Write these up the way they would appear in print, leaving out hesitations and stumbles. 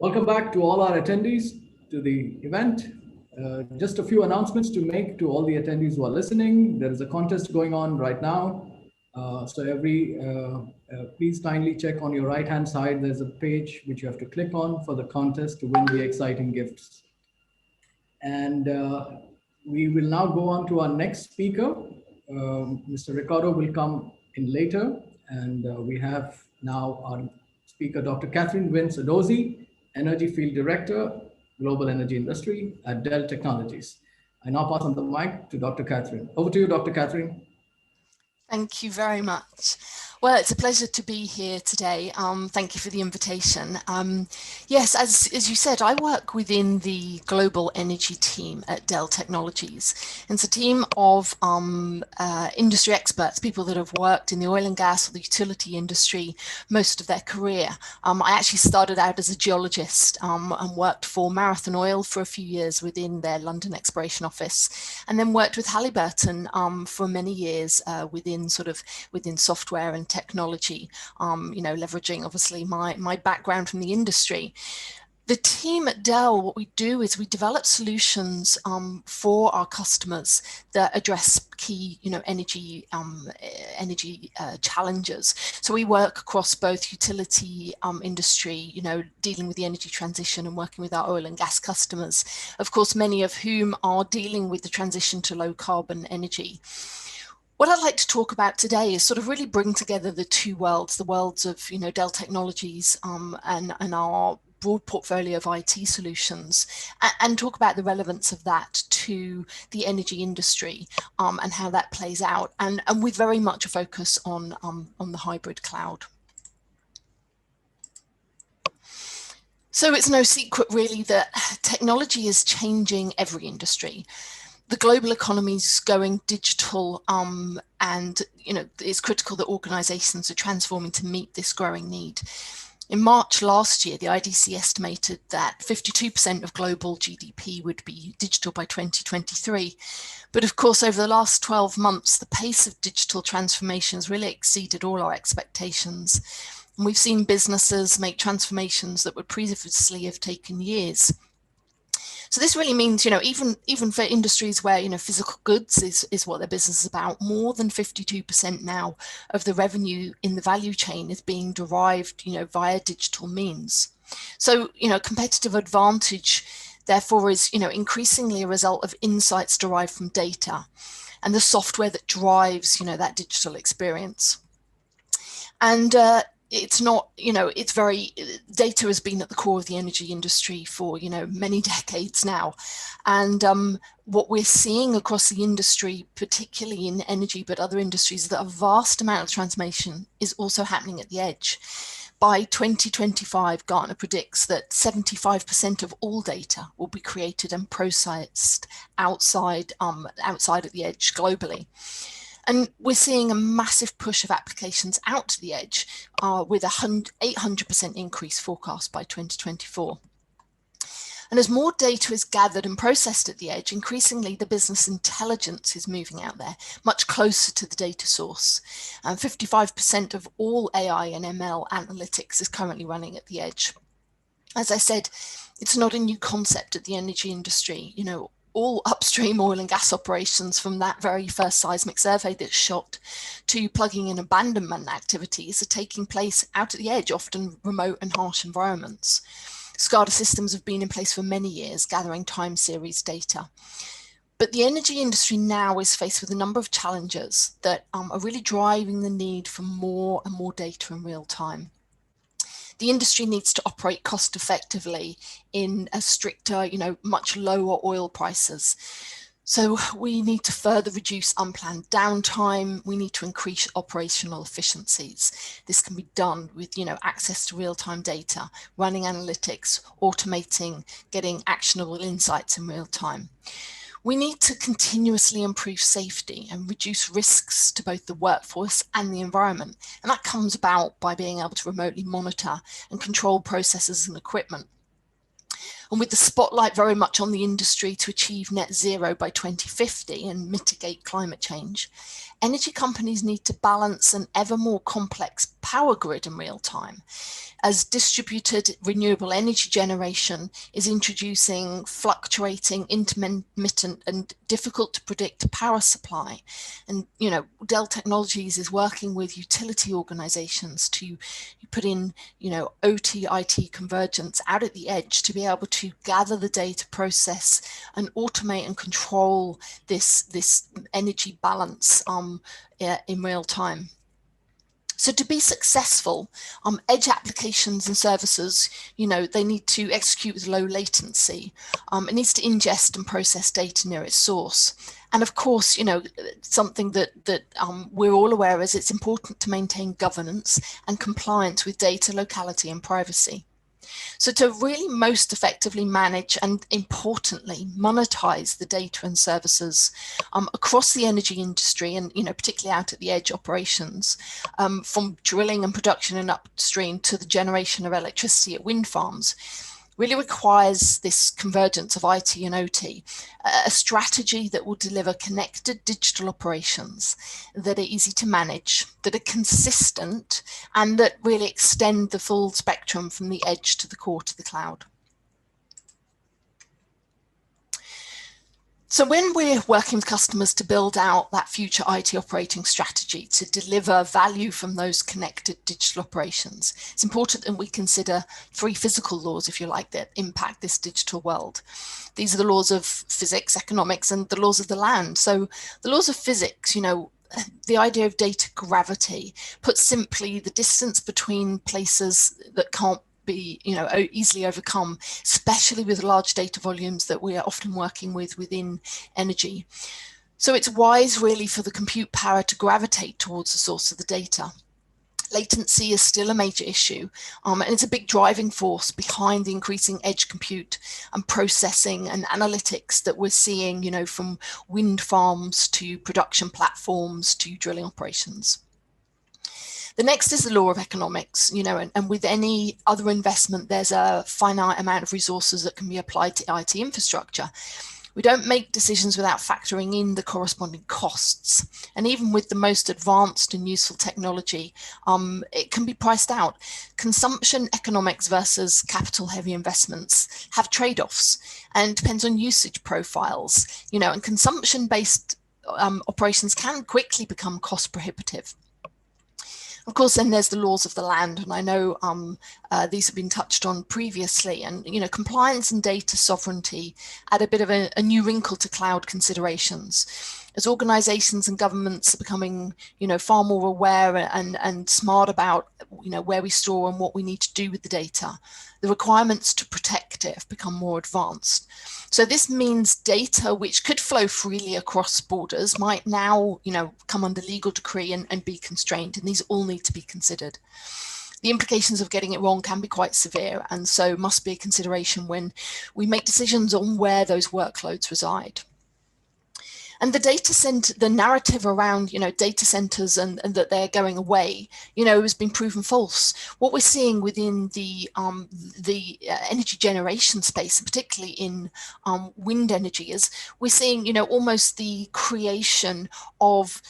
Welcome back to all our attendees to the event. Just a few announcements to make to all the attendees who are listening. There is a contest going on right now. Please kindly check on your right-hand side. There's a page which you have to click on for the contest to win the exciting gifts. And we will now go on to our next speaker. Mr. Ricardo will come in later. And we have now our speaker, Dr.Kathryn Vince-Odozi, Energy Field Director, Global Energy Industry at Dell Technologies. I now pass on the mic to Dr. Kathryn. Over to you, Dr. Kathryn. Thank you very much. Well, it's a pleasure to be here today. Thank you for the invitation. Yes, as you said, I work within the global energy team at Dell Technologies. And it's a team of industry experts, people that have worked in the oil and gas or the utility industry most of their career. I actually started out as a geologist and worked for Marathon Oil for a few years within their London exploration office, and then worked with Halliburton for many years within software and technology, leveraging obviously my background from the industry. The team at Dell, what we do is we develop solutions for our customers that address key, energy challenges. So we work across both utility industry, dealing with the energy transition and working with our oil and gas customers, of course, many of whom are dealing with the transition to low carbon energy. What I'd like to talk about today is sort of really bring together the two worlds, the worlds of Dell Technologies and our broad portfolio of IT solutions, and talk about the relevance of that to the energy industry and how that plays out, and with very much a focus on the hybrid cloud. So it's no secret really that technology is changing every industry. The global economy is going digital, and it's critical that organizations are transforming to meet this growing need. In March last year, the IDC estimated that 52% of global GDP would be digital by 2023. But of course, over the last 12 months, the pace of digital transformation has really exceeded all our expectations. And we've seen businesses make transformations that would previously have taken years. So this really means, even for industries where, physical goods is what their business is about, more than 52% now of the revenue in the value chain is being derived, via digital means. So, competitive advantage, therefore, is, increasingly a result of insights derived from data and the software that drives, that digital experience. And it's not, data has been at the core of the energy industry for, many decades now. And what we're seeing across the industry, particularly in energy, but other industries, that a vast amount of transformation is also happening at the edge. By 2025, Gartner predicts that 75% of all data will be created and processed outside at the edge globally. And we're seeing a massive push of applications out to the edge with a 800% increase forecast by 2024. And as more data is gathered and processed at the edge, increasingly the business intelligence is moving out there, much closer to the data source. 55% of all AI and ML analytics is currently running at the edge. As I said, it's not a new concept at the energy industry. All upstream oil and gas operations, from that very first seismic survey that's shot to plugging in abandonment activities, are taking place out at the edge, often remote and harsh environments. SCADA systems have been in place for many years, gathering time series data. But the energy industry now is faced with a number of challenges that are really driving the need for more and more data in real time. The industry needs to operate cost effectively in a stricter, much lower oil prices. So we need to further reduce unplanned downtime. We need to increase operational efficiencies. This can be done with, access to real-time data, running analytics, automating, getting actionable insights in real time. We need to continuously improve safety and reduce risks to both the workforce and the environment. And that comes about by being able to remotely monitor and control processes and equipment. And with the spotlight very much on the industry to achieve net zero by 2050 and mitigate climate change, energy companies need to balance an ever more complex power grid in real time, as distributed renewable energy generation is introducing fluctuating, intermittent and difficult to predict power supply. And, you know, Dell Technologies is working with utility organizations to put in, you know, OT, IT convergence out at the edge to be able to gather the data, process and automate and control this energy balance in real time. So to be successful, edge applications and services, you know, they need to execute with low latency. It needs to ingest and process data near its source. And of course, you know, something that we're all aware is it's important to maintain governance and compliance with data locality and privacy. So to really most effectively manage and importantly monetize the data and services across the energy industry, and, you know, particularly out at the edge operations, from drilling and production and upstream to the generation of electricity at wind farms, really requires this convergence of IT and OT, a strategy that will deliver connected digital operations that are easy to manage, that are consistent, and that really extend the full spectrum from the edge to the core to the cloud. So when we're working with customers to build out that future IT operating strategy to deliver value from those connected digital operations, it's important that we consider three physical laws, if you like, that impact this digital world. These are the laws of physics, economics, and the laws of the land. So the laws of physics, you know, the idea of data gravity, put simply, the distance between places that can't be, you know, easily overcome, especially with large data volumes that we are often working with within energy. So it's wise really for the compute power to gravitate towards the source of the data. Latency is still a major issue, and it's a big driving force behind the increasing edge compute and processing and analytics that we're seeing, you know, from wind farms to production platforms to drilling operations. The next is the law of economics, you know, and with any other investment, there's a finite amount of resources that can be applied to IT infrastructure. We don't make decisions without factoring in the corresponding costs. And even with the most advanced and useful technology, it can be priced out. Consumption economics versus capital heavy investments have trade-offs, and depends on usage profiles, you know, and consumption-based operations can quickly become cost prohibitive. Of course, then there's the laws of the land, and I know these have been touched on previously, and, you know, compliance and data sovereignty add a bit of a new wrinkle to cloud considerations. As organizations and governments are becoming, you know, far more aware and smart about, you know, where we store and what we need to do with the data, the requirements to protect it have become more advanced. So this means data which could flow freely across borders might now, you know, come under legal decree and be constrained, and these all need to be considered. The implications of getting it wrong can be quite severe, and so must be a consideration when we make decisions on where those workloads reside. And the data center, the narrative around, you know, data centers and that they're going away, you know, has been proven false. What we're seeing within the energy generation space, particularly in wind energy, is we're seeing, you know, almost the creation of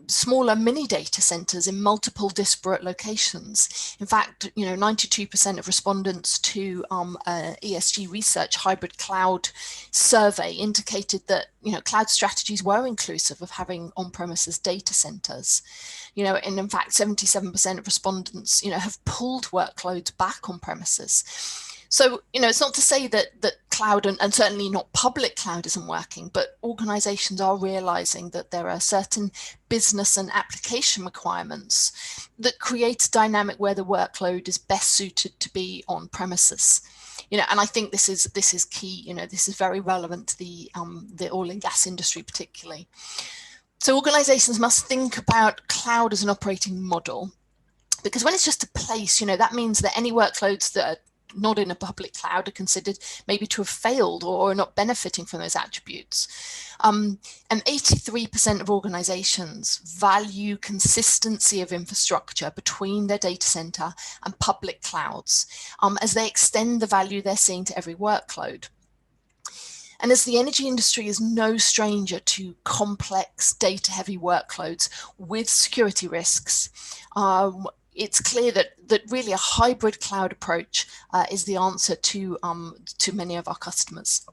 smaller mini data centers in multiple disparate locations. In fact, you know, 92% of respondents to ESG research hybrid cloud survey indicated that, you know, cloud strategies were inclusive of having on-premises data centers. You know, and in fact, 77% of respondents, you know, have pulled workloads back on premises. So, you know, it's not to say that cloud and certainly not public cloud isn't working, but organizations are realizing that there are certain business and application requirements that create a dynamic where the workload is best suited to be on premises. You know, and I think this is key. You know, this is very relevant to the oil and gas industry particularly. So organizations must think about cloud as an operating model, because when it's just a place, you know, that means that any workloads that are not in a public cloud are considered maybe to have failed or are not benefiting from those attributes. And 83% of organizations value consistency of infrastructure between their data center and public clouds as they extend the value they're seeing to every workload. And as the energy industry is no stranger to complex data-heavy workloads with security risks, it's clear that really a hybrid cloud approach is the answer to many of our customers.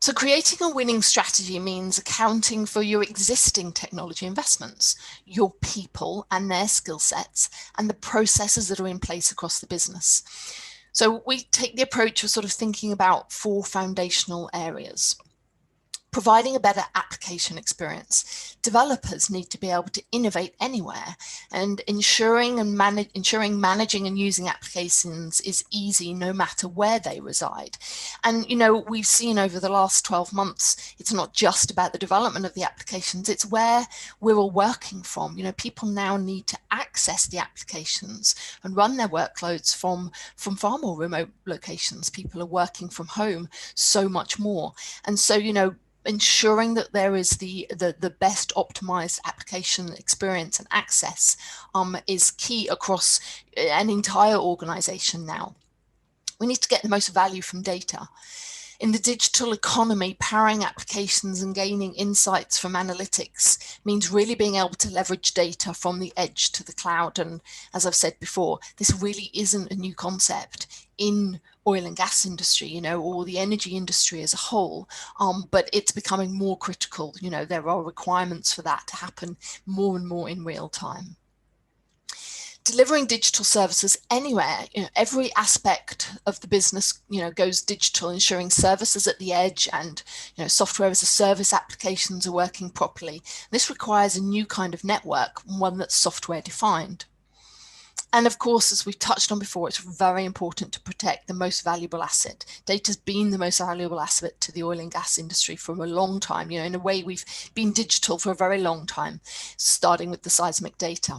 So creating a winning strategy means accounting for your existing technology investments, your people and their skill sets, and the processes that are in place across the business. So we take the approach of sort of thinking about 4 foundational areas. Providing a better application experience. Developers need to be able to innovate anywhere, and ensuring managing and using applications is easy no matter where they reside. And we've seen over the last 12 months, it's not just about the development of the applications, it's where we're all working from. People now need to access the applications and run their workloads from far more remote locations. People are working from home so much more. And so, ensuring that there is the best optimized application experience and access is key across an entire organization now. We need to get the most value from data. In the digital economy, powering applications and gaining insights from analytics means really being able to leverage data from the edge to the cloud. And as I've said before, this really isn't a new concept in oil and gas industry, or the energy industry as a whole, but it's becoming more critical. There are requirements for that to happen more and more in real time. Delivering digital services anywhere, every aspect of the business, goes digital, ensuring services at the edge and, software as a service applications are working properly. This requires a new kind of network, one that's software defined. And of course, as we've touched on before, it's very important to protect the most valuable asset. Data's been the most valuable asset to the oil and gas industry for a long time. In a way, we've been digital for a very long time, starting with the seismic data.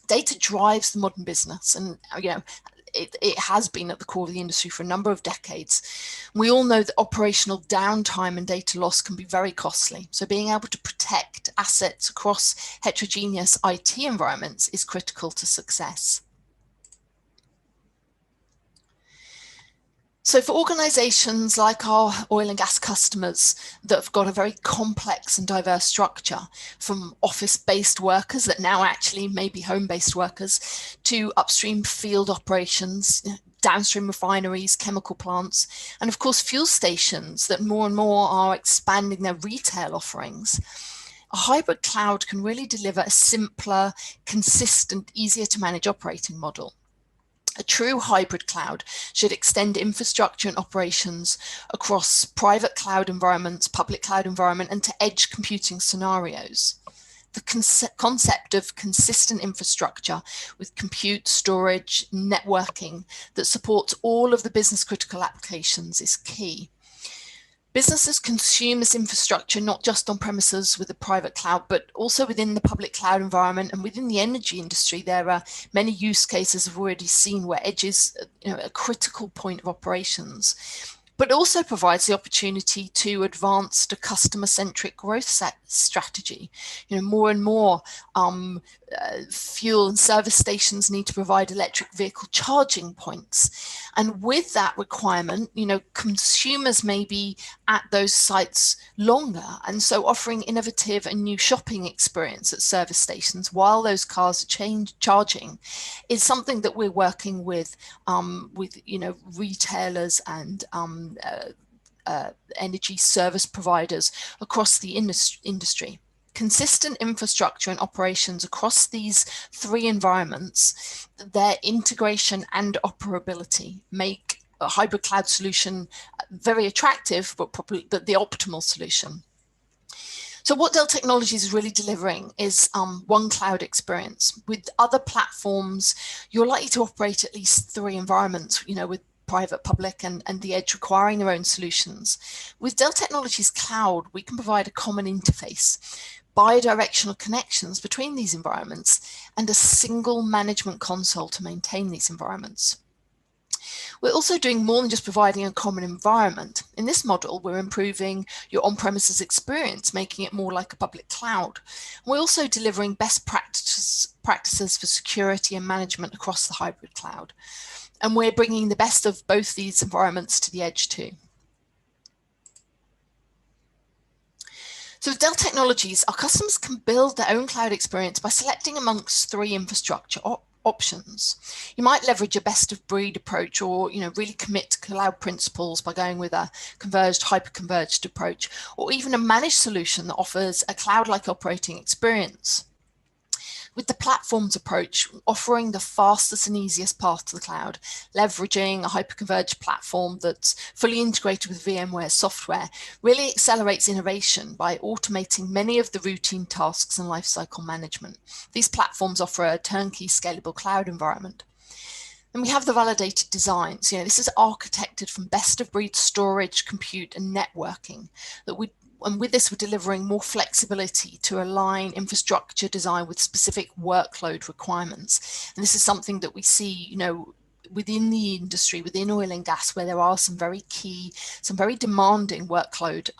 Data drives the modern business, and it has been at the core of the industry for a number of decades. We all know that operational downtime and data loss can be very costly. So being able to protect assets across heterogeneous IT environments is critical to success. So for organizations like our oil and gas customers that have got a very complex and diverse structure, from office-based workers that now actually may be home-based workers, to upstream field operations, downstream refineries, chemical plants, and of course fuel stations that more and more are expanding their retail offerings, a hybrid cloud can really deliver a simpler, consistent, easier to manage operating model. A true hybrid cloud should extend infrastructure and operations across private cloud environments, public cloud environment, and to edge computing scenarios. The concept of consistent infrastructure with compute, storage, networking that supports all of the business critical applications is key. Businesses consume this infrastructure not just on premises with the private cloud, but also within the public cloud environment. And within the energy industry, there are many use cases I've already seen where edge is a critical point of operations, but also provides the opportunity to advance the customer-centric growth strategy. More and more fuel and service stations need to provide electric vehicle charging points. And with that requirement, consumers may be at those sites longer. And so offering innovative and new shopping experience at service stations while those cars are charging is something that we're working with retailers and energy service providers across the industry. Consistent infrastructure and operations across these 3 environments, their integration and operability make a hybrid cloud solution very attractive, but probably the optimal solution. So what Dell Technologies is really delivering is one cloud experience. With other platforms, you're likely to operate at least 3 environments, with private, public, and the edge requiring their own solutions. With Dell Technologies Cloud, we can provide a common interface, bidirectional connections between these environments, and a single management console to maintain these environments. We're also doing more than just providing a common environment. In this model, we're improving your on-premises experience, making it more like a public cloud. We're also delivering best practices for security and management across the hybrid cloud. And we're bringing the best of both these environments to the edge too. So with Dell Technologies, our customers can build their own cloud experience by selecting amongst 3 infrastructure options. You might leverage a best of breed approach, or really commit to cloud principles by going with a converged, hyper-converged approach, or even a managed solution that offers a cloud-like operating experience. With the platforms approach, offering the fastest and easiest path to the cloud, leveraging a hyper-converged platform that's fully integrated with VMware software, really accelerates innovation by automating many of the routine tasks and lifecycle management. These platforms offer a turnkey scalable cloud environment. And we have the validated designs. This is architected from best of breed storage, compute, and networking. And with this, we're delivering more flexibility to align infrastructure design with specific workload requirements. And this is something that we see, within the industry, within oil and gas, where there are some very demanding workload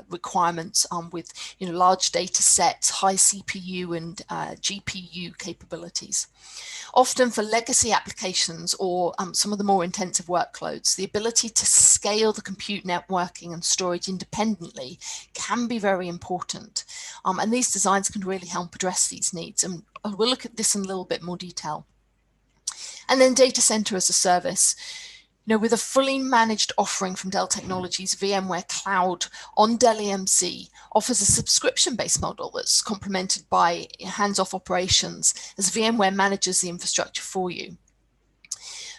requirements with large data sets, high CPU and GPU capabilities. Often for legacy applications or some of the more intensive workloads, the ability to scale the compute, networking and storage independently can be very important. And these designs can really help address these needs. And we'll look at this in a little bit more detail. And then data center as a service. With a fully managed offering from Dell Technologies, VMware Cloud on Dell EMC offers a subscription-based model that's complemented by hands-off operations as VMware manages the infrastructure for you.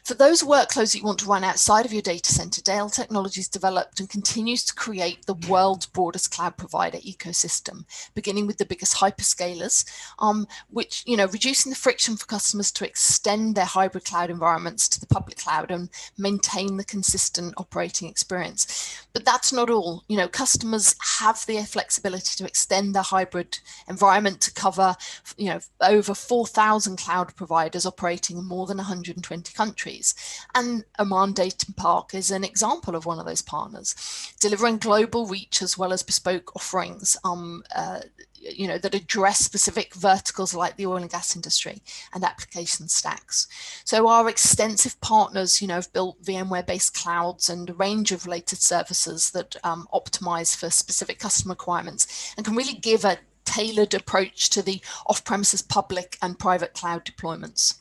For those workloads that you want to run outside of your data center, Dell Technologies developed and continues to create the world's broadest cloud provider ecosystem, beginning with the biggest hyperscalers, which, reducing the friction for customers to extend their hybrid cloud environments to the public cloud and maintain the consistent operating experience. But that's not all. Customers have the flexibility to extend their hybrid environment to cover, over 4,000 cloud providers operating in more than 120 countries. And Oman Data Park is an example of one of those partners, delivering global reach as well as bespoke offerings that address specific verticals like the oil and gas industry and application stacks. So our extensive partners, have built VMware-based clouds and a range of related services that optimize for specific customer requirements and can really give a tailored approach to the off-premises public and private cloud deployments.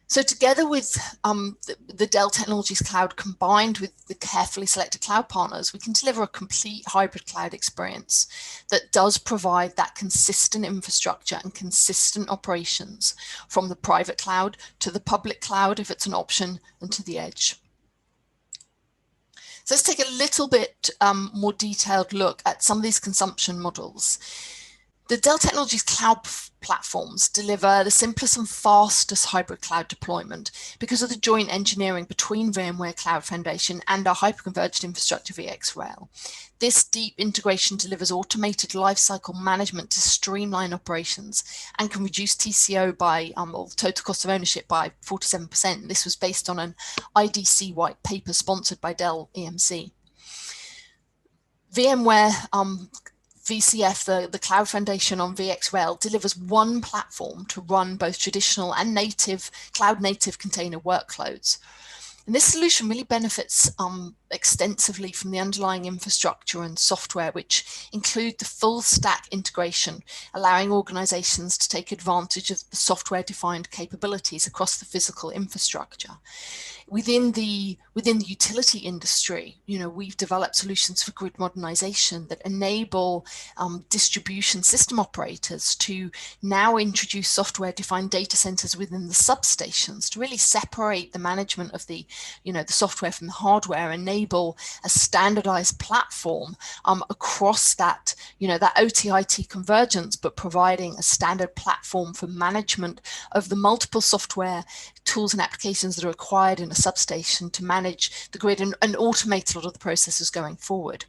So together with the Dell Technologies Cloud combined with the carefully selected cloud partners, we can deliver a complete hybrid cloud experience that does provide that consistent infrastructure and consistent operations from the private cloud to the public cloud, if it's an option, and to the edge. So let's take a little bit more detailed look at some of these consumption models. The Dell Technologies Cloud platforms deliver the simplest and fastest hybrid cloud deployment because of the joint engineering between VMware Cloud Foundation and our hyperconverged infrastructure VxRail. This deep integration delivers automated lifecycle management to streamline operations and can reduce TCO by, or total cost of ownership by 47%. This was based on an IDC white paper sponsored by Dell EMC. VMware VCF, the Cloud Foundation on VxRail, delivers one platform to run both traditional and cloud-native container workloads. And this solution really benefits extensively from the underlying infrastructure and software, which include the full stack integration, allowing organizations to take advantage of the software-defined capabilities across the physical infrastructure. Within the utility industry, we've developed solutions for grid modernization that enable distribution system operators to now introduce software-defined data centers within the substations to really separate the management of the software from the hardware, enable a standardized platform across that, that OT/IT convergence, but providing a standard platform for management of the multiple software tools and applications that are required in a substation to manage the grid and automate a lot of the processes going forward.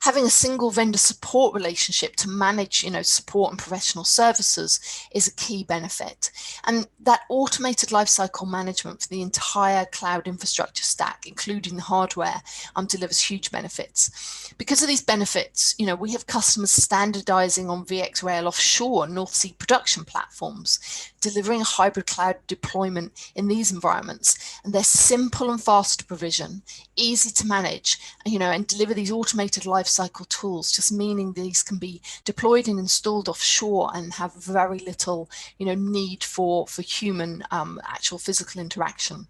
Having a single vendor support relationship to manage, support and professional services is a key benefit. And that automated lifecycle management for the entire cloud infrastructure stack, including the hardware, delivers huge benefits. Because of these benefits, we have customers standardizing on VxRail offshore North Sea production platforms, delivering a hybrid cloud deployment in these environments. And they're simple and fast to provision, easy to manage, and deliver these automated lifecycle tools, just meaning these can be deployed and installed offshore and have very little, need for human actual physical interaction.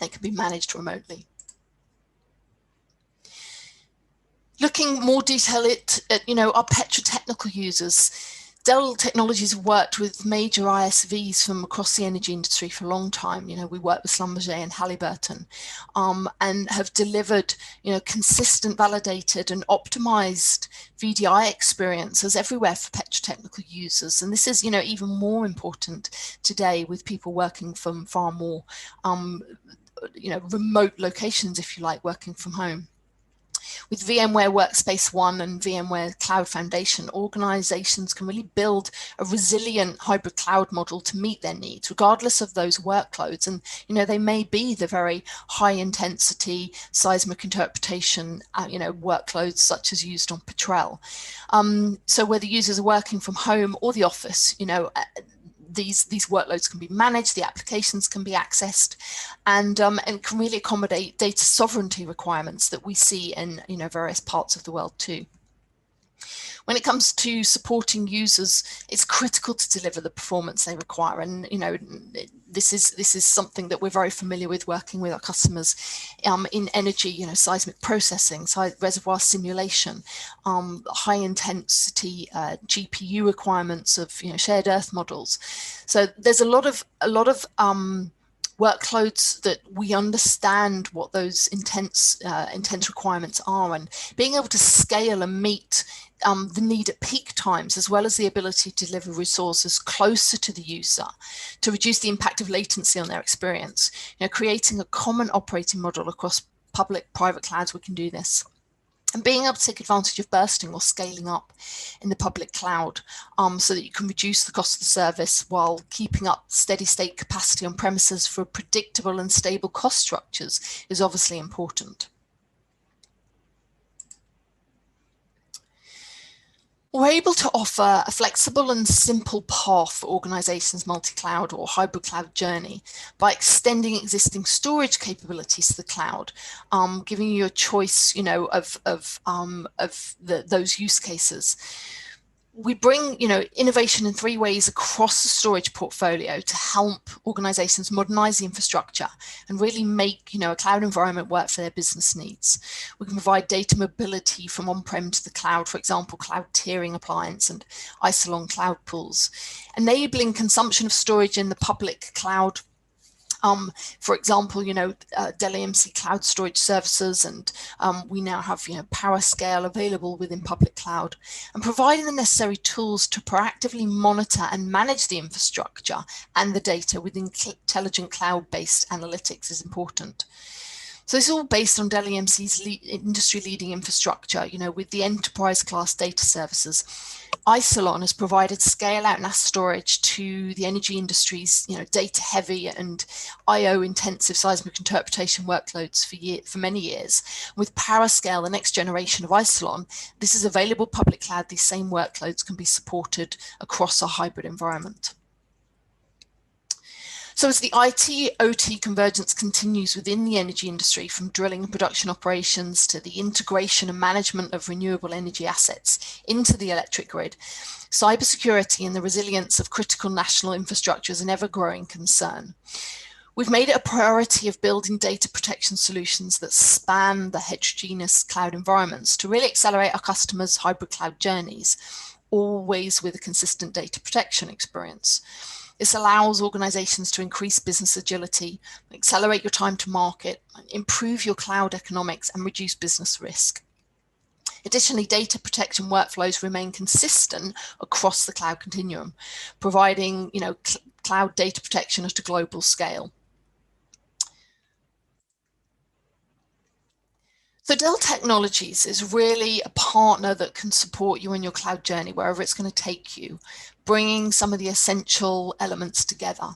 They can be managed remotely. Looking more detail at our petrotechnical users, Dell Technologies have worked with major ISVs from across the energy industry for a long time. We work with Schlumberger and Halliburton, and have delivered, consistent, validated and optimized VDI experiences everywhere for petrotechnical users. And this is, even more important today with people working from far more, remote locations, if you like, working from home. With VMware Workspace ONE and VMware Cloud Foundation, organizations can really build a resilient hybrid cloud model to meet their needs, regardless of those workloads. And, they may be the very high intensity seismic interpretation, workloads such as used on Petrel. So whether users are working from home or the office, these workloads can be managed, the applications can be accessed, and can really accommodate data sovereignty requirements that we see in various parts of the world too. When it comes to supporting users, it's critical to deliver the performance they require, and this is something that we're very familiar with working with our customers in energy, seismic processing, reservoir simulation, high intensity GPU requirements of shared earth models. So there's a lot of workloads that we understand what those intense requirements are, and being able to scale and meet the need at peak times, as well as the ability to deliver resources closer to the user to reduce the impact of latency on their experience. Creating a common operating model across public, private clouds, we can do this. And being able to take advantage of bursting or scaling up in the public cloud so that you can reduce the cost of the service while keeping up steady state capacity on premises for predictable and stable cost structures is obviously important. We're able to offer a flexible and simple path for organizations' multi-cloud or hybrid cloud journey by extending existing storage capabilities to the cloud, giving you a choice, of those use cases. We bring, innovation in 3 ways across the storage portfolio to help organizations modernize the infrastructure and really make, a cloud environment work for their business needs. We can provide data mobility from on-prem to the cloud, for example, cloud tiering appliance and Isilon cloud pools, enabling consumption of storage in the public cloud. For example, Dell EMC cloud storage services, and we now have, PowerScale available within public cloud, and providing the necessary tools to proactively monitor and manage the infrastructure and the data with intelligent cloud-based analytics is important. So this is all based on Dell EMC's industry-leading infrastructure, with the enterprise-class data services. Isilon has provided scale-out NAS storage to the energy industry's, data-heavy and I/O-intensive seismic interpretation workloads for many years. With PowerScale, the next generation of Isilon, this is available public cloud. These same workloads can be supported across a hybrid environment. So as the IT-OT convergence continues within the energy industry, from drilling and production operations to the integration and management of renewable energy assets into the electric grid, cybersecurity and the resilience of critical national infrastructure is an ever-growing concern. We've made it a priority of building data protection solutions that span the heterogeneous cloud environments to really accelerate our customers' hybrid cloud journeys, always with a consistent data protection experience. This allows organizations to increase business agility, accelerate your time to market, improve your cloud economics, and reduce business risk. Additionally, data protection workflows remain consistent across the cloud continuum, providing, cloud data protection at a global scale. So Dell Technologies is really a partner that can support you on your cloud journey, wherever it's going to take you, bringing some of the essential elements together.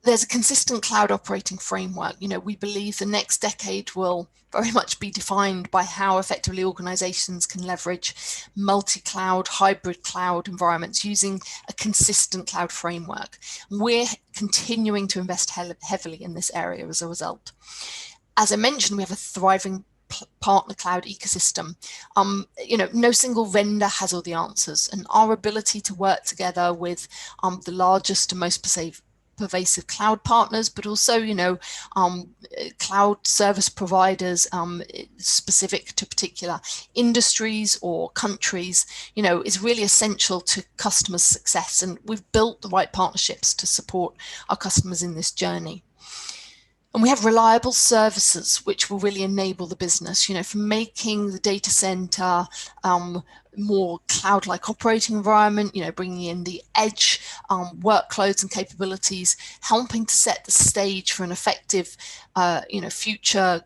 There's a consistent cloud operating framework. We believe the next decade will very much be defined by how effectively organizations can leverage multi-cloud, hybrid cloud environments using a consistent cloud framework. We're continuing to invest heavily in this area as a result. As I mentioned, we have a thriving partner cloud ecosystem. No single vendor has all the answers, and our ability to work together with the largest and most pervasive cloud partners, but also, cloud service providers specific to particular industries or countries, is really essential to customers' success. And we've built the right partnerships to support our customers in this journey. And we have reliable services which will really enable the business, from making the data center more cloud-like operating environment, bringing in the edge workloads and capabilities, helping to set the stage for an effective, future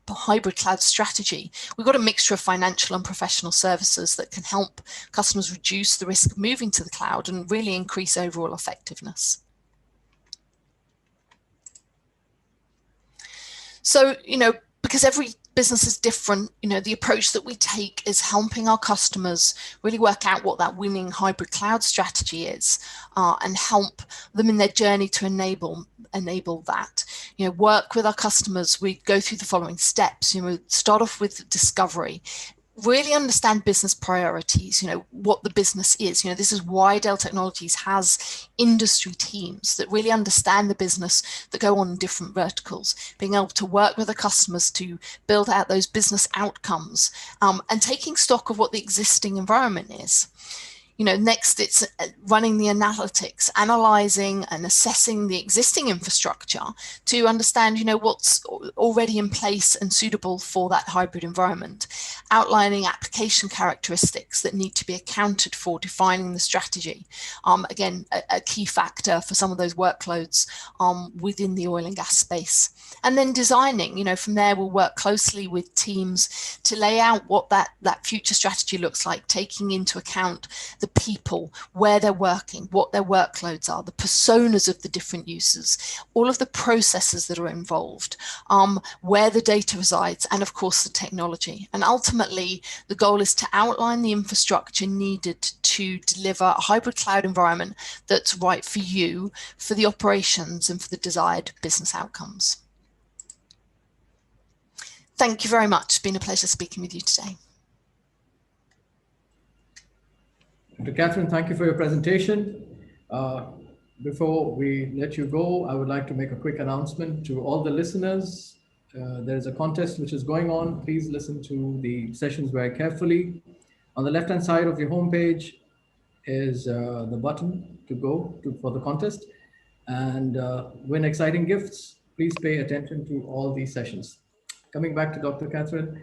hybrid cloud strategy. We've got a mixture of financial and professional services that can help customers reduce the risk of moving to the cloud and really increase overall effectiveness. So, because every business is different, the approach that we take is helping our customers really work out what that winning hybrid cloud strategy is, and help them in their journey to enable that. Work with our customers, we go through the following steps. We start off with discovery. Really understand business priorities, what the business is. This is why Dell Technologies has industry teams that really understand the business, that go on different verticals, being able to work with the customers to build out those business outcomes, and taking stock of what the existing environment is. Next, it's running the analytics, analyzing and assessing the existing infrastructure to understand, what's already in place and suitable for that hybrid environment, outlining application characteristics that need to be accounted for, defining the strategy. Again, a key factor for some of those workloads within the oil and gas space. And then designing, from there, we'll work closely with teams to lay out what that future strategy looks like, taking into account the people, where they're working, what their workloads are, the personas of the different users, all of the processes that are involved, where the data resides, and of course the technology. And ultimately, the goal is to outline the infrastructure needed to deliver a hybrid cloud environment that's right for you, for the operations, and for the desired business outcomes. Thank you very much. It's been a pleasure speaking with you today. Dr. Kathryn, thank you for your presentation. Before we let you go, I would like to make a quick announcement to all the listeners. There's a contest which is going on. Please listen to the sessions very carefully. On the left-hand side of your homepage is the button to go for the contest and win exciting gifts. Please pay attention to all these sessions. Coming back to Dr. Kathryn,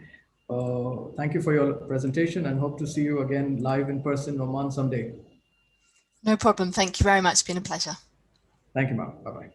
thank you for your presentation and hope to see you again live in person, Oman, someday. No problem. Thank you very much. It's been a pleasure. Thank you, ma'am. Bye-bye.